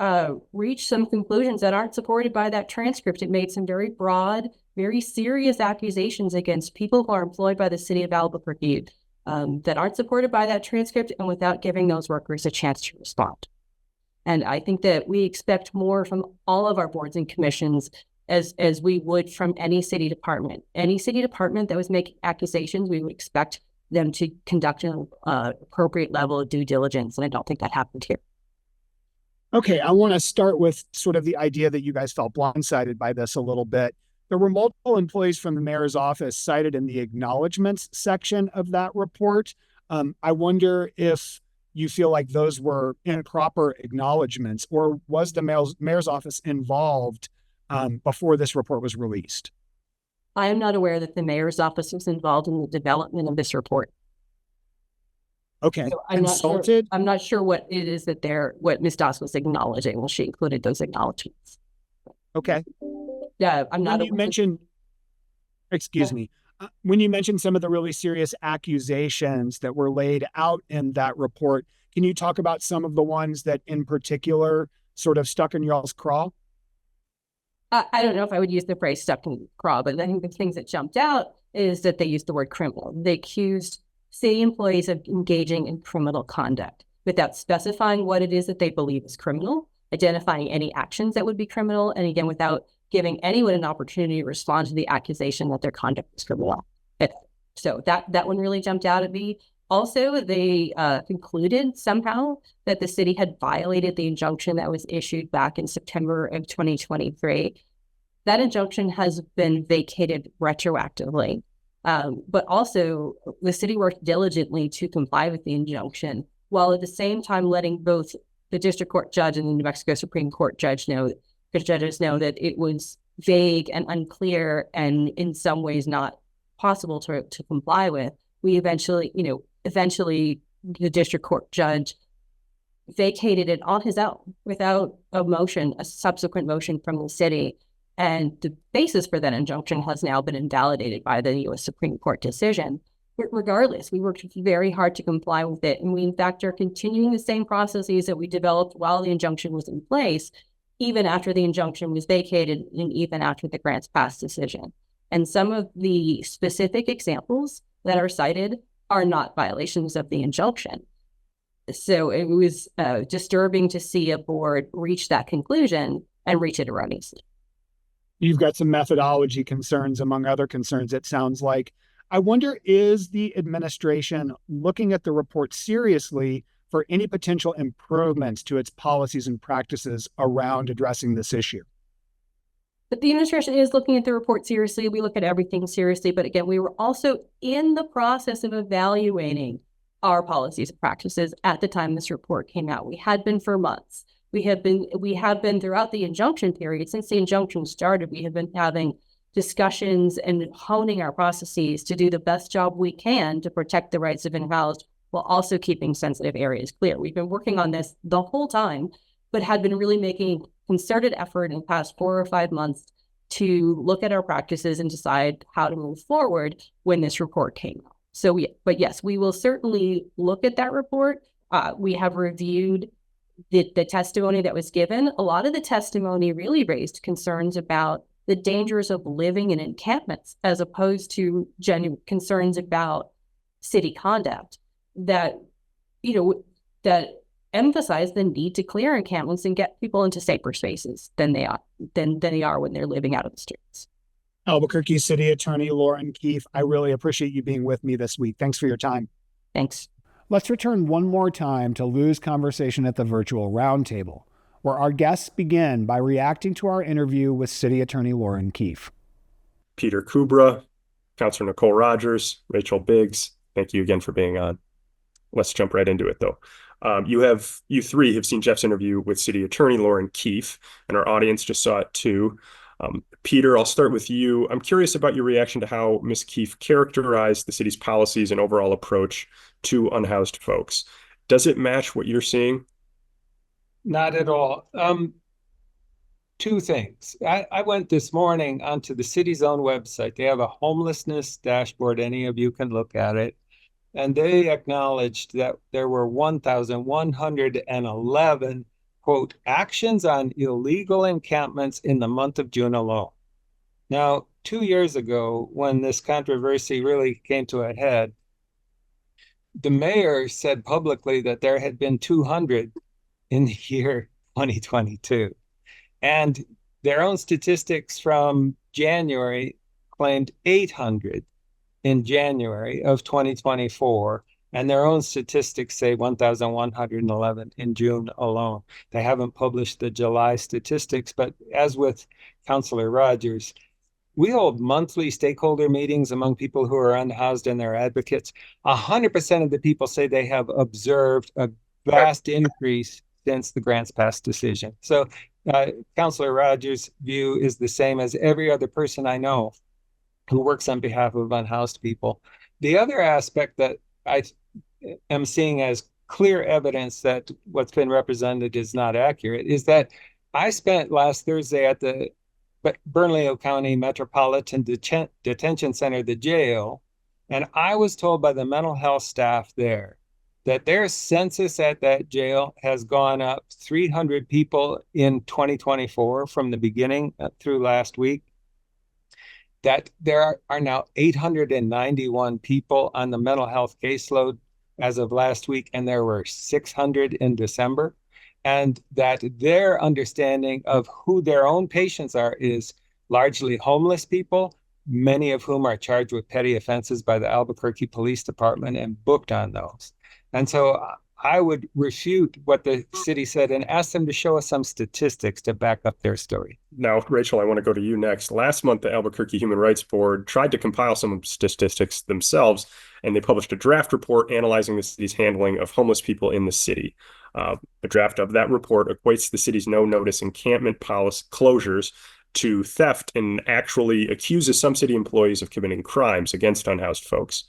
reached some conclusions that aren't supported by that transcript. It made some very broad, very serious accusations against people who are employed by the city of Albuquerque that aren't supported by that transcript, and without giving those workers a chance to respond. And I think that we expect more from all of our boards and commissions as we would from any city department. Any city department that was making accusations, we would expect them to conduct an appropriate level of due diligence. And I don't think that happened here. Okay, I want to start with sort of the idea that you guys felt blindsided by this a little bit. There were multiple employees from the mayor's office cited in the acknowledgments section of that report. I wonder if you feel like those were improper acknowledgments, or was the mayor's office involved before this report was released? I am not aware that the mayor's office was involved in the development of this report. Okay. So Consulted? I'm not sure what it is that what Ms. Doss was acknowledging when she included those acknowledgments. Okay. Yeah, I'm not. When you mentioned, excuse me, when you mentioned some of the really serious accusations that were laid out in that report, can you talk about some of the ones that in particular sort of stuck in y'all's craw? I don't know if I would use the phrase stuck in the craw, but I think the things that jumped out is that they used the word criminal. They accused city employees of engaging in criminal conduct without specifying what it is that they believe is criminal, identifying any actions that would be criminal, and again, without giving anyone an opportunity to respond to the accusation that their conduct is criminal. So that one really jumped out at me. Also, they concluded somehow that the city had violated the injunction that was issued back in September of 2023. That injunction has been vacated retroactively. But also, the city worked diligently to comply with the injunction, while at the same time letting both the district court judge and the New Mexico Supreme Court judges know that it was vague and unclear and in some ways not possible to comply with. We eventually the district court judge vacated it on his own without a subsequent motion from the city. And the basis for that injunction has now been invalidated by the U.S. Supreme Court decision. But regardless, we worked very hard to comply with it. And we, in fact, are continuing the same processes that we developed while the injunction was in place, even after the injunction was vacated and even after the Grants Pass decision. And some of the specific examples that are cited are not violations of the injunction. So it was disturbing to see a board reach that conclusion and reach it erroneously. You've got some methodology concerns among other concerns, it sounds like. I wonder, is the administration looking at the report seriously for any potential improvements to its policies and practices around addressing this issue? But the administration is looking at the report seriously. We look at everything seriously. But again, we were also in the process of evaluating our policies and practices at the time this report came out. We had been for months. We have been throughout the injunction period. Since the injunction started, we have been having discussions and honing our processes to do the best job we can to protect the rights of in-housed while also keeping sensitive areas clear. We've been working on this the whole time, but had been really making concerted effort in the past 4 or 5 months to look at our practices and decide how to move forward when this report came out. But yes, we will certainly look at that report. We have reviewed the testimony that was given. A lot of the testimony really raised concerns about the dangers of living in encampments as opposed to genuine concerns about city conduct that emphasize the need to clear encampments and get people into safer spaces than they are when they're living out of the streets. Albuquerque City Attorney Lauren Keefe, I really appreciate you being with me this week. Thanks for your time. Thanks. Let's return one more time to Lou's conversation at the virtual roundtable, where our guests begin by reacting to our interview with City Attorney Lauren Keefe. Peter Kubra, Councilor Nicole Rogers, Rachel Biggs, thank you again for being on. Let's jump right into it, though. You three have seen Jeff's interview with City Attorney Lauren Keefe, and our audience just saw it too. Peter, I'll start with you. I'm curious about your reaction to how Ms. Keefe characterized the city's policies and overall approach to unhoused folks. Does it match what you're seeing? Not at all. Two things. I went this morning onto the city's own website. They have a homelessness dashboard. Any of you can look at it. And they acknowledged that there were 1,111, quote, actions on illegal encampments in the month of June alone. Now, 2 years ago, when this controversy really came to a head, the mayor said publicly that there had been 200 in the year 2022. And their own statistics from January claimed 800 in January of 2024. And their own statistics say 1,111 in June alone. They haven't published the July statistics, but as with Councilor Rogers, We hold monthly stakeholder meetings among people who are unhoused and their advocates. 100% of the people say they have observed a vast increase since the Grants Pass decision. So Councillor Rogers' view is the same as every other person I know who works on behalf of unhoused people. The other aspect that I am seeing as clear evidence that what's been represented is not accurate is that I spent last Thursday at the Bernalillo County Metropolitan Detention Center, the jail, and I was told by the mental health staff there that their census at that jail has gone up 300 people in 2024 from the beginning through last week, that there are now 891 people on the mental health caseload as of last week, and there were 600 in December, and that their understanding of who their own patients are is largely homeless people, many of whom are charged with petty offenses by the Albuquerque Police Department and booked on those. And so I would refute what the city said and ask them to show us some statistics to back up their story. Now, Rachel, I want to go to you next. Last month, the Albuquerque Human Rights Board tried to compile some statistics themselves, and they published a draft report analyzing the city's handling of homeless people in the city. A draft of that report equates the city's no-notice encampment policy closures to theft and actually accuses some city employees of committing crimes against unhoused folks.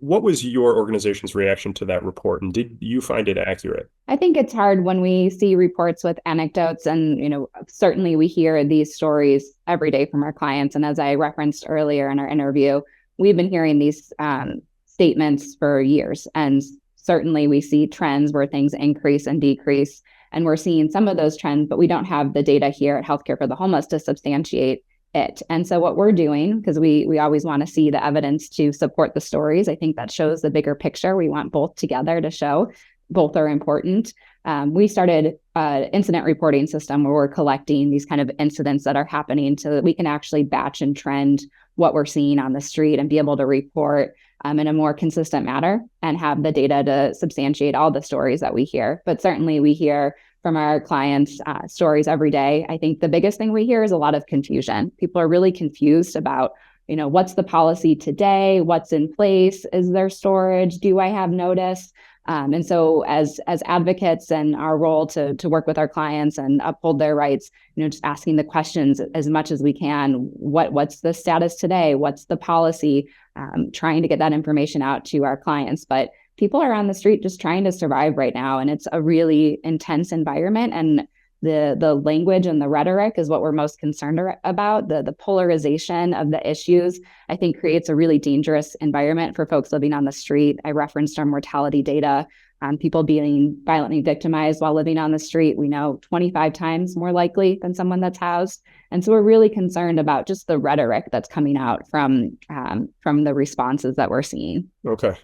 What was your organization's reaction to that report, and did you find it accurate? I think it's hard when we see reports with anecdotes, and certainly we hear these stories every day from our clients. And as I referenced earlier in our interview, we've been hearing these statements for years, and certainly we see trends where things increase and decrease, and we're seeing some of those trends, but we don't have the data here at Healthcare for the Homeless to substantiate it. And so what we're doing, because we always want to see the evidence to support the stories, I think that shows the bigger picture. We want both together to show both are important. We started an incident reporting system where we're collecting these kind of incidents that are happening so that we can actually batch and trend what we're seeing on the street and be able to report in a more consistent manner and have the data to substantiate all the stories that we hear. But certainly we hear from our clients stories every day. I think the biggest thing we hear is a lot of confusion. People are really confused about, what's the policy today? What's in place? Is there storage? Do I have notice? And so as advocates and our role to work with our clients and uphold their rights, just asking the questions as much as we can. What's the status today? What's the policy? Trying to get that information out to our clients. But people are on the street just trying to survive right now. And it's a really intense environment. And the language and the rhetoric is what we're most concerned about. The polarization of the issues, I think, creates a really dangerous environment for folks living on the street. I referenced our mortality data. People being violently victimized while living on the street, we know 25 times more likely than someone that's housed. And so we're really concerned about just the rhetoric that's coming out from the responses that we're seeing. Okay.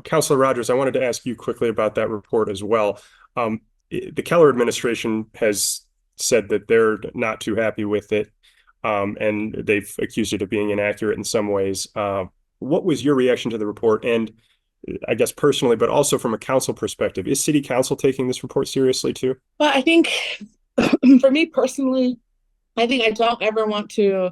Councilor Rogers, I wanted to ask you quickly about that report as well. The Keller administration has said that they're not too happy with it, and they've accused it of being inaccurate in some ways. What was your reaction to the report? And I guess personally, but also from a council perspective, is City Council taking this report seriously too? Well, I think for me personally, I think I don't ever want to,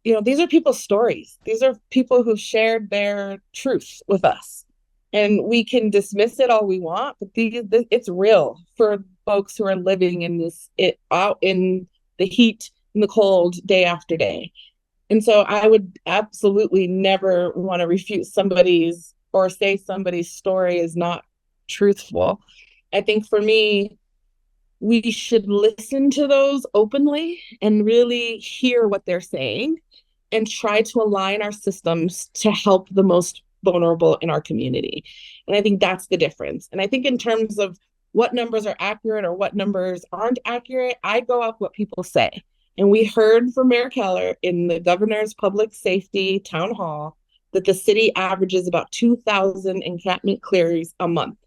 these are people's stories. These are people who've shared their truth with us. And we can dismiss it all we want, but it's real for folks who are living out in the heat and the cold day after day. And so I would absolutely never want to refute somebody's or say somebody's story is not truthful. I think for me, we should listen to those openly and really hear what they're saying and try to align our systems to help the most vulnerable in our community. And I think that's the difference. And I think in terms of what numbers are accurate or what numbers aren't accurate, I go off what people say. And we heard from Mayor Keller in the governor's public safety town hall that the city averages about 2,000 encampment clearies a month.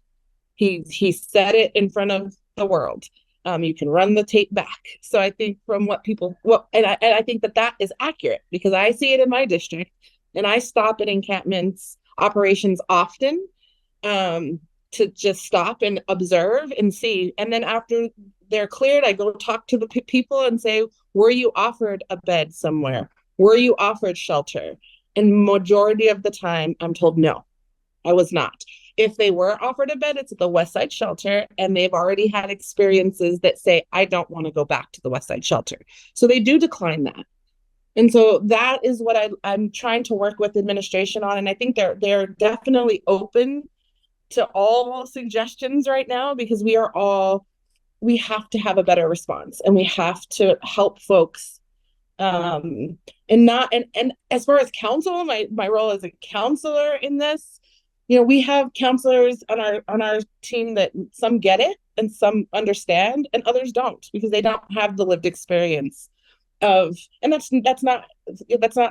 He said it in front of the world. You can run the tape back. So I think from what people, I think that is accurate because I see it in my district and I stop at encampments operations often to just stop and observe and see. And then after they're cleared, I go talk to the people and say, were you offered a bed somewhere? were you offered shelter? And majority of the time, I'm told no, I was not. If they were offered a bed, it's at the West Side Shelter, and they've already had experiences that say, I don't want to go back to the West Side Shelter. So they do decline that. And so that is what I'm trying to work with administration on. And I think they're definitely open to all suggestions right now, because we have to have a better response, and we have to help folks. And as far as counsel, my role as a counselor in this, we have counselors on our team that some get it and some understand and others don't, because they don't have the lived experience of, and that's not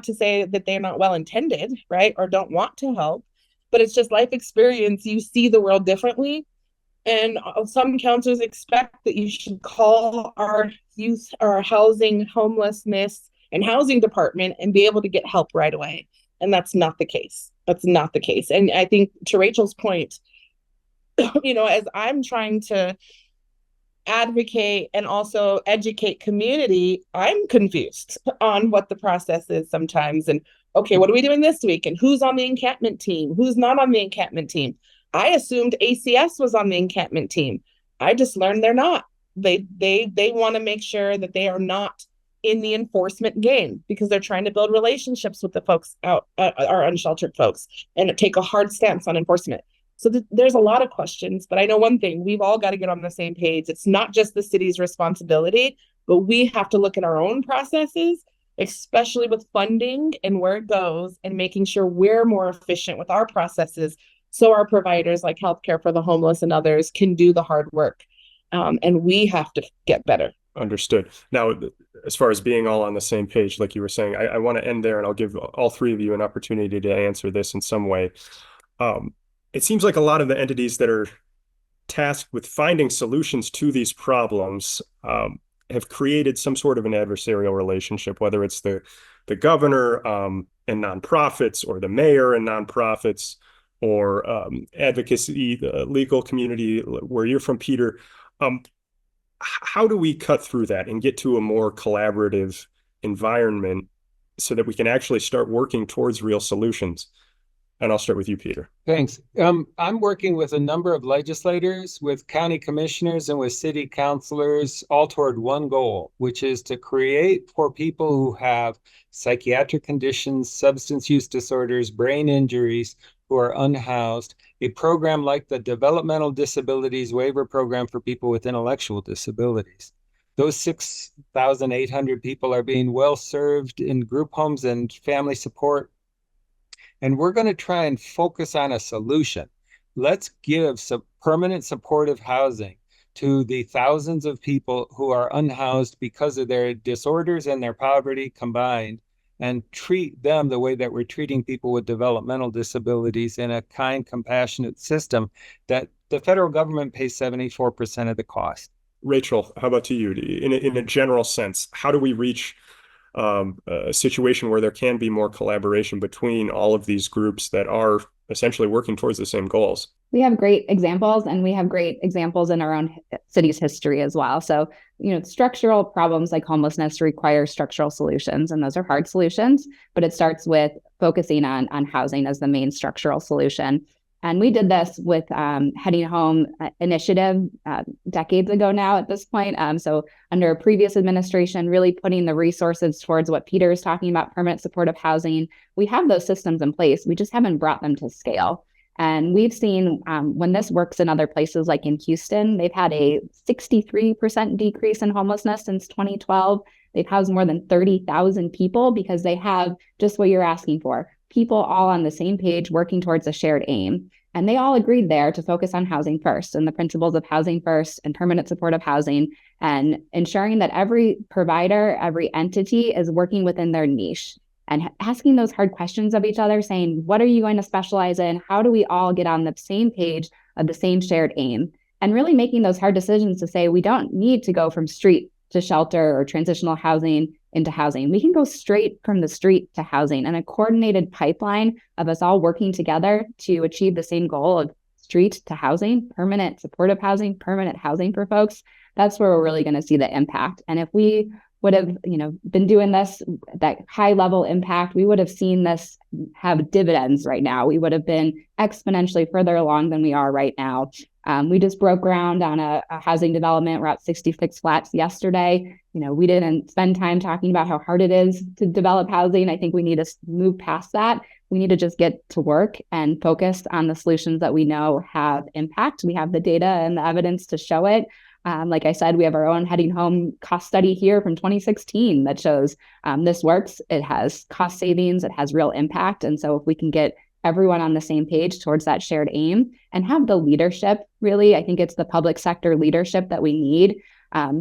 to say that they're not well intended, right, or don't want to help, but it's just life experience. You see the world differently, and some counselors expect that you should call our youth, our housing, homelessness, and housing department and be able to get help right away, and that's not the case. That's not the case. And I think, to Rachel's point, as I'm trying to advocate and also educate community, I'm confused on what the process is sometimes. And okay, what are we doing this week? And who's on the encampment team? Who's not on the encampment team? I assumed ACS was on the encampment team. I just learned they're not. They want to make sure that they are not in the enforcement game, because they're trying to build relationships with the folks out, our unsheltered folks, and take a hard stance on enforcement. So there's a lot of questions, but I know one thing: we've all got to get on the same page. It's not just the city's responsibility, but we have to look at our own processes, especially with funding and where it goes, and making sure we're more efficient with our processes, so our providers like Healthcare for the Homeless and others can do the hard work. And we have to get better. Understood. Now, as far as being all on the same page, like you were saying, I want to end there, and I'll give all three of you an opportunity to answer this in some way. It seems like a lot of the entities that are tasked with finding solutions to these problems have created some sort of an adversarial relationship, whether it's the governor and nonprofits, or the mayor and nonprofits, or advocacy, the legal community, where you're from, Peter. How do we cut through that and get to a more collaborative environment so that we can actually start working towards real solutions? And I'll start with you, Peter. Thanks. I'm working with a number of legislators, with county commissioners, and with city councilors, all toward one goal, which is to create for people who have psychiatric conditions, substance use disorders, brain injuries, who are unhoused, a program like the Developmental Disabilities Waiver Program for people with intellectual disabilities. Those 6,800 people are being well served in group homes and family support. And we're going to try and focus on a solution. Let's give some permanent supportive housing to the thousands of people who are unhoused because of their disorders and their poverty combined, and treat them the way that we're treating people with developmental disabilities, in a kind, compassionate system that the federal government pays 74% of the cost. Rachel, how about to you? In a general sense, how do we reach a situation where there can be more collaboration between all of these groups that are essentially working towards the same goals? We have great examples, and we have great examples in our own city's history as well. So, structural problems like homelessness require structural solutions, and those are hard solutions, but it starts with focusing on housing as the main structural solution. And we did this with Heading Home initiative decades ago now at this point. So under a previous administration, really putting the resources towards what Peter is talking about, permanent supportive housing. We have those systems in place. We just haven't brought them to scale. And we've seen when this works in other places, like in Houston, they've had a 63% decrease in homelessness since 2012. They've housed more than 30,000 people because they have just what you're asking for. People all on the same page working towards a shared aim. And they all agreed there to focus on housing first and the principles of housing first and permanent supportive housing, and ensuring that every provider, every entity is working within their niche and asking those hard questions of each other, saying, what are you going to specialize in? How do we all get on the same page of the same shared aim? And really making those hard decisions to say, we don't need to go from street to shelter or transitional housing into housing. We can go straight from the street to housing, and a coordinated pipeline of us all working together to achieve the same goal of street to housing, permanent supportive housing, permanent housing for folks. That's where we're really going to see the impact. And if we would have, been doing this, that high level impact, we would have seen this have dividends right now. We would have been exponentially further along than we are right now. We just broke ground on a housing development. We're at 66 flats yesterday. We didn't spend time talking about how hard it is to develop housing. I think we need to move past that. We need to just get to work and focus on the solutions that we know have impact. We have the data and the evidence to show it. Like I said, we have our own Heading Home cost study here from 2016 that shows this works. It has cost savings. It has real impact. And so if we can get everyone on the same page towards that shared aim and have the leadership, really, I think it's the public sector leadership that we need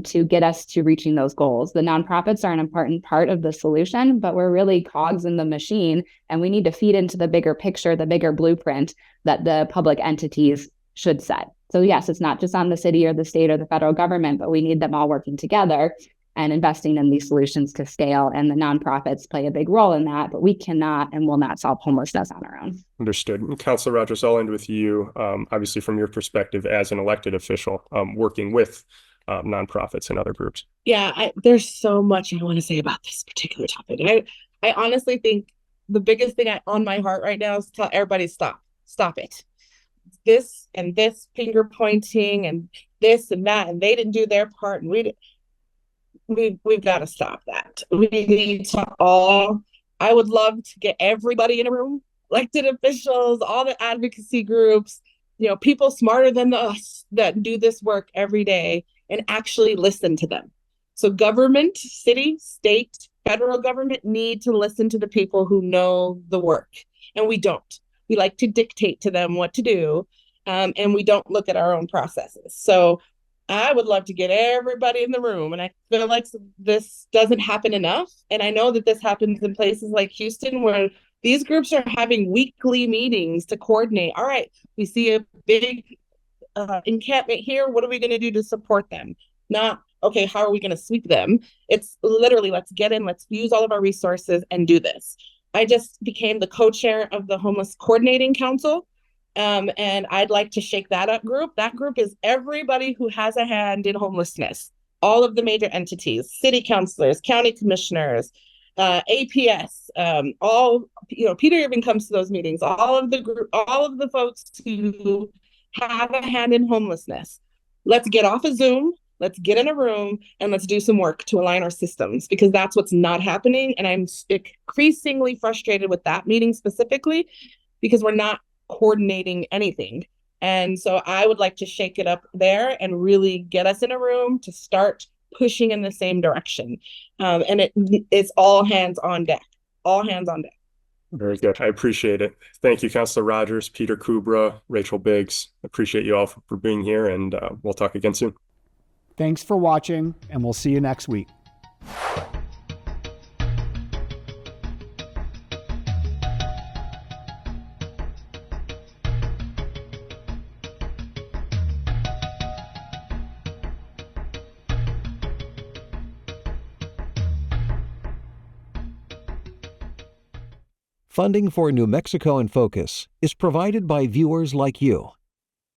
to get us to reaching those goals. The nonprofits are an important part of the solution, but we're really cogs in the machine, and we need to feed into the bigger picture, the bigger blueprint that the public entities should set. So yes, it's not just on the city or the state or the federal government, but we need them all working together and investing in these solutions to scale. And the nonprofits play a big role in that, but we cannot and will not solve homelessness on our own. Understood. Councilor Rogers, I'll end with you. Obviously, from your perspective as an elected official, working with nonprofits and other groups. Yeah, there's so much I want to say about this particular topic. I honestly think the biggest thing on my heart right now is to tell everybody stop it. This and this finger pointing and this and that, and they didn't do their part, and we've got to stop that. We need to all. I would love to get everybody in a room, elected officials, all the advocacy groups, people smarter than us that do this work every day, and actually listen to them. So government, city, state, federal government need to listen to the people who know the work, and we don't. We like to dictate to them what to do, and we don't look at our own processes. So I would love to get everybody in the room, and I feel like this doesn't happen enough. And I know that this happens in places like Houston, where these groups are having weekly meetings to coordinate. All right, we see a big encampment here. What are we going to do to support them? Not, okay, how are we going to sweep them? It's literally, let's get in, let's use all of our resources and do this. I just became the co-chair of the Homeless Coordinating Council, and I'd like to shake that up group. That group is everybody who has a hand in homelessness, all of the major entities, city councilors, county commissioners, APS, Peter even comes to those meetings, all of the folks who have a hand in homelessness. Let's get off of Zoom. Let's get in a room and let's do some work to align our systems, because that's what's not happening. And I'm increasingly frustrated with that meeting specifically, because we're not coordinating anything. And so I would like to shake it up there and really get us in a room to start pushing in the same direction. And it's all hands on deck, all hands on deck. Very good. I appreciate it. Thank you, Councilor Rogers, Peter Kubra, Rachel Biggs. Appreciate you all for being here, and we'll talk again soon. Thanks for watching, and we'll see you next week. Funding for New Mexico in Focus is provided by viewers like you.